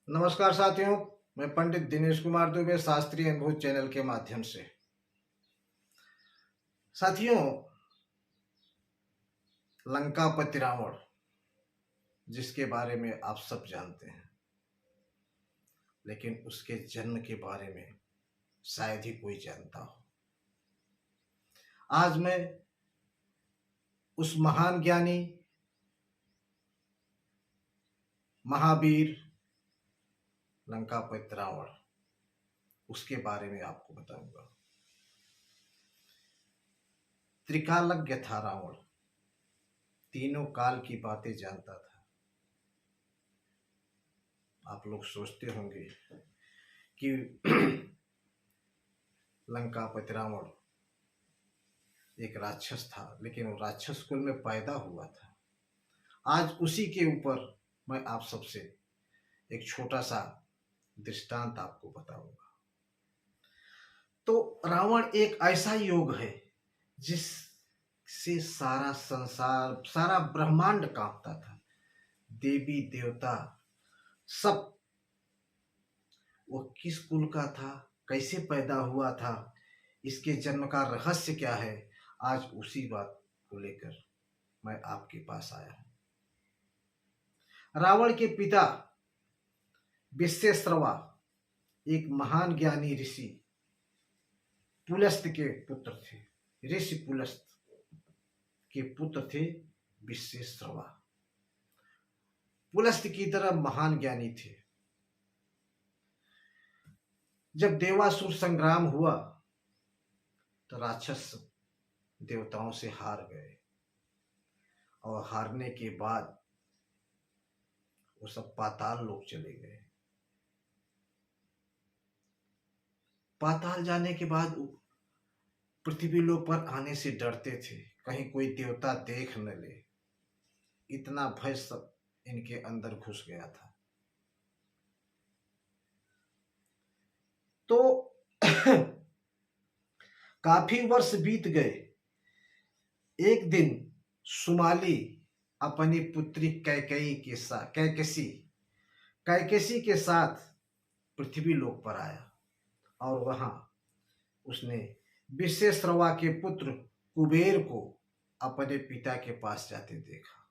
नमस्कार साथियों, मैं पंडित दिनेश कुमार दुबे शास्त्रीय अनुभूत चैनल के माध्यम से। साथियों, लंकापति रावण जिसके बारे में आप सब जानते हैं, लेकिन उसके जन्म के बारे में शायद ही कोई जानता हो। आज मैं उस महान ज्ञानी, महावीर लंकापति रावण उसके बारे में आपको बताऊंगा। त्रिकालज्ञ था रावण, तीनों काल की बातें जानता था। आप लोग सोचते होंगे कि लंकापति रावण एक राक्षस था, लेकिन वो राक्षस कुल में पैदा हुआ था। आज उसी के ऊपर मैं आप सबसे एक छोटा सा दृष्टांत आपको बताऊंगा। तो रावण एक ऐसा योग है जिससे सारा संसार, सारा ब्रह्मांड कांपता था। देवी देवता सब। वो किस कुल का था, कैसे पैदा हुआ था, इसके जन्म का रहस्य क्या है, आज उसी बात को लेकर मैं आपके पास आया हूं। रावण के पिता विश्वेश्रवा एक महान ज्ञानी ऋषि पुलस्त के पुत्र थे। ऋषि पुलस्त के पुत्र थे विश्वेश्रवा। पुलस्त की तरह महान ज्ञानी थे। जब देवासुर संग्राम हुआ तो राक्षस देवताओं से हार गए, और हारने के बाद वो सब पाताल लोक चले गए। पाताल जाने के बाद पृथ्वी लोक पर आने से डरते थे, कहीं कोई देवता देख न ले। इतना भय सब इनके अंदर घुस गया था। तो काफी वर्ष बीत गए। एक दिन सुमाली अपनी पुत्री कैकेसी के साथ पृथ्वी लोक पर आया, और वहां उसने विश्वेश्रवा के पुत्र कुबेर को अपने पिता के पास जाते देखा।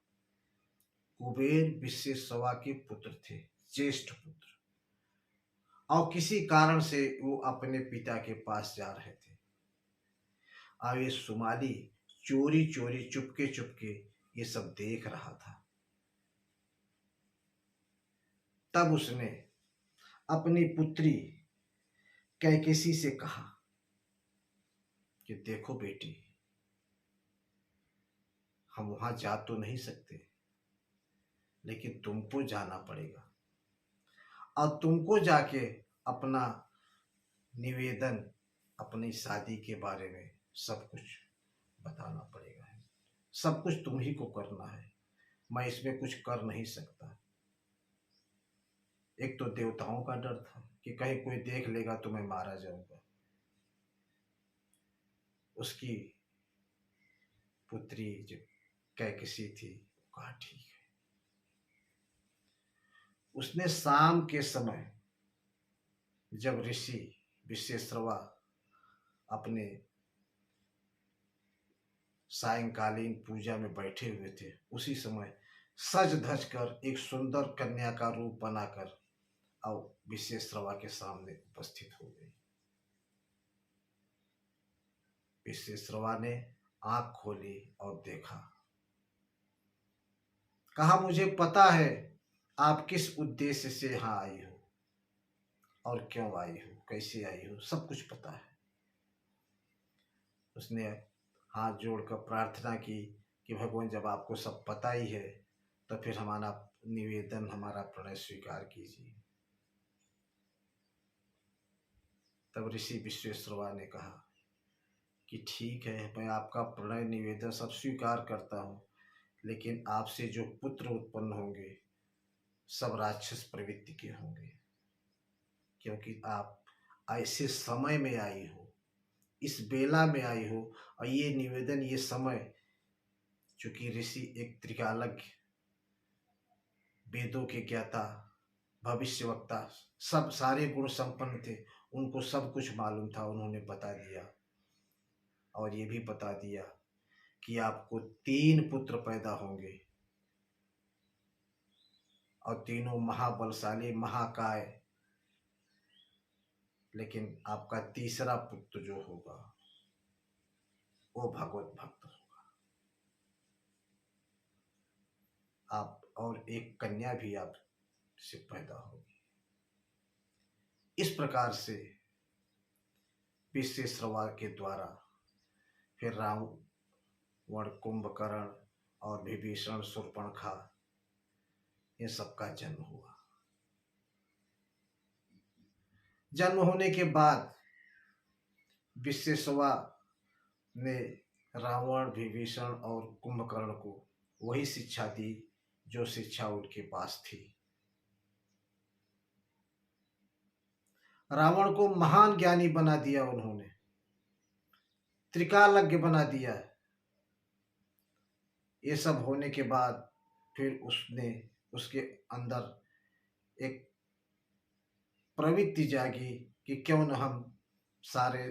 कुबेर विश्वेश्रवा के पुत्र थे, ज्येष्ठ पुत्र, और किसी कारण से वो अपने पिता के पास जा रहे थे। अब ये सुमाली चोरी चोरी चुपके चुपके ये सब देख रहा था। तब उसने अपनी पुत्री कैकेसी से कहा कि देखो बेटी, हम वहां जा तो नहीं सकते, लेकिन तुमको जाना पड़ेगा, और तुमको जाके अपना निवेदन, अपनी शादी के बारे में सब कुछ बताना पड़ेगा। सब कुछ तुम ही को करना है, मैं इसमें कुछ कर नहीं सकता। एक तो देवताओं का डर था कि कहीं कोई देख लेगा तो मैं मारा जाऊंगा। उसकी पुत्री जो कैकेसी थी, कहा ठीक है। उसने शाम के समय जब ऋषि विश्वेश्रवा अपने सायंकालीन पूजा में बैठे हुए थे, उसी समय सज धज कर एक सुंदर कन्या का रूप बनाकर और विश्वेश्रवा के सामने उपस्थित हो गई। विश्वेश्रवा ने आंख खोली और देखा। कहा, मुझे पता है आप किस उद्देश्य से यहाँ आई हो, और क्यों आई हो, कैसे आई हो, सब कुछ पता है। उसने हाथ जोड़कर प्रार्थना की कि भगवान, जब आपको सब पता ही है तो फिर हमारा निवेदन, हमारा प्रणय स्वीकार कीजिए। तब ऋषि विश्वेश्रवा ने कहा कि ठीक है, मैं आपका प्रणय निवेदन सब स्वीकार करता हूँ, लेकिन आपसे जो पुत्र उत्पन्न होंगे सब राक्षस प्रवृत्ति के होंगे, क्योंकि आप ऐसे समय में आई हो, इस बेला में आई हो, और ये निवेदन, ये समय, चूंकि ऋषि एक त्रिकालज्ञ, वेदों के ज्ञाता, भविष्यवक्ता सब सारे गुण संपन्न थे, उनको सब कुछ मालूम था, उन्होंने बता दिया। और ये भी बता दिया कि आपको 3 पुत्र पैदा होंगे और तीनों महाबलशाली महाकाय, लेकिन आपका तीसरा पुत्र जो होगा वो भगवत भक्त होगा। आप और एक कन्या भी आपसे पैदा होगी। इस प्रकार से विश्वेश्रवा के द्वारा फिर रावण, कुंभकर्ण और विभीषण, शूर्पणखा, ये सबका जन्म हुआ। जन्म होने के बाद विश्वेश्रवा ने रावण, विभीषण और कुंभकर्ण को वही शिक्षा दी जो शिक्षा उनके पास थी। रावण को महान ज्ञानी बना दिया उन्होंने, त्रिकालज्ञ बना दिया। ये सब होने के बाद फिर उसके अंदर एक प्रवृत्ति जागी कि क्यों न हम सारे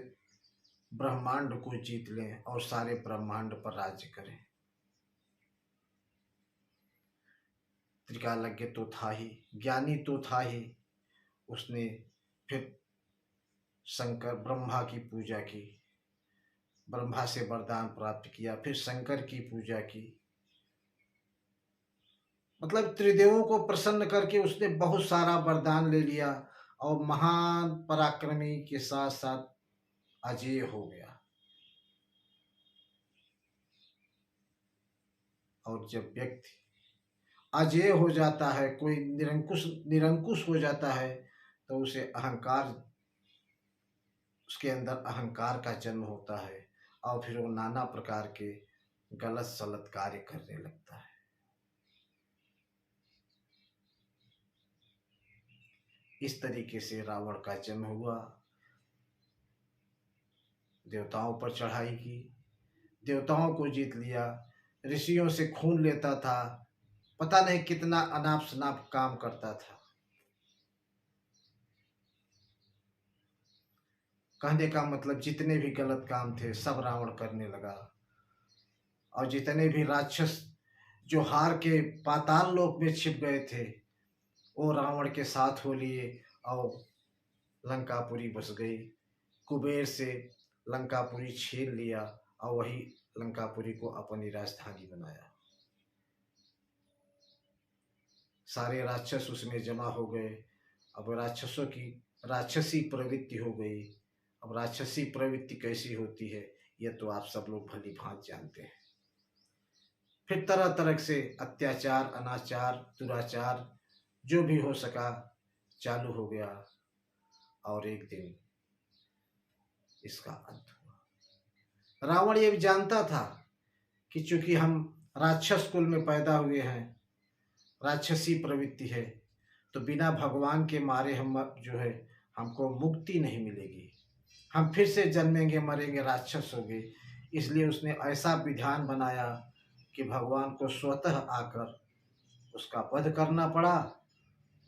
ब्रह्मांड को जीत लें और सारे ब्रह्मांड पर राज्य करें। त्रिकालज्ञ तो था ही, ज्ञानी तो था ही। उसने फिर शंकर ब्रह्मा की पूजा की, ब्रह्मा से वरदान प्राप्त किया, फिर शंकर की पूजा की। मतलब त्रिदेवों को प्रसन्न करके उसने बहुत सारा वरदान ले लिया और महान पराक्रमी के साथ साथ अजेय हो गया। और जब व्यक्ति अजेय हो जाता है, कोई निरंकुश हो जाता है, तो उसे अहंकार, उसके अंदर अहंकार का जन्म होता है और फिर वो नाना प्रकार के गलत सलत कार्य करने लगता है। इस तरीके से रावण का जन्म हुआ। देवताओं पर चढ़ाई की, देवताओं को जीत लिया, ऋषियों से खून लेता था, पता नहीं कितना अनाप शनाप काम करता था। कहने का मतलब जितने भी गलत काम थे सब रावण करने लगा। और जितने भी राक्षस जो हार के पाताल लोक में छिप गए थे वो रावण के साथ हो लिए और लंकापुरी बस गई। कुबेर से लंकापुरी छीन लिया और वही लंकापुरी को अपनी राजधानी बनाया। सारे राक्षस उसमें जमा हो गए। अब राक्षसों की राक्षसी प्रवृत्ति हो गई। अब राक्षसी प्रवृत्ति कैसी होती है ये तो आप सब लोग भली भांति जानते हैं। फिर तरह तरह से अत्याचार, अनाचार, दुराचार जो भी हो सका चालू हो गया और एक दिन इसका अंत हुआ। रावण ये भी जानता था कि चूंकि हम राक्षस कुल में पैदा हुए हैं, राक्षसी प्रवृत्ति है, तो बिना भगवान के मारे हम जो है हमको मुक्ति नहीं मिलेगी, हम फिर से जन्मेंगे, मरेंगे, राक्षस होंगे। इसलिए उसने ऐसा विधान बनाया कि भगवान को स्वतः आकर उसका वध करना पड़ा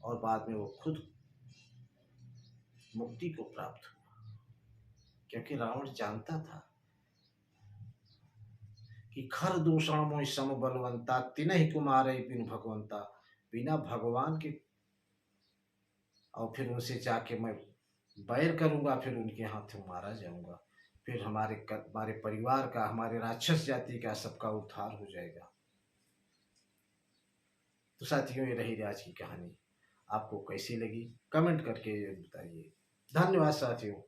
और बाद में वो खुद मुक्ति को प्राप्त हुआ। क्योंकि रावण जानता था कि खर दूषण मोहि सम बलवंता तिनहि कुमारै बिनु भगवंता। बिना भगवान के और फिर उनसे जाके मैं बैर करूंगा, फिर उनके हाथों मारा जाऊंगा, फिर हमारे परिवार का, हमारे राक्षस जाति का सबका उद्धार हो जाएगा। तो साथियों, ये रही आज की कहानी। आपको कैसी लगी कमेंट करके बताइए। धन्यवाद साथियों।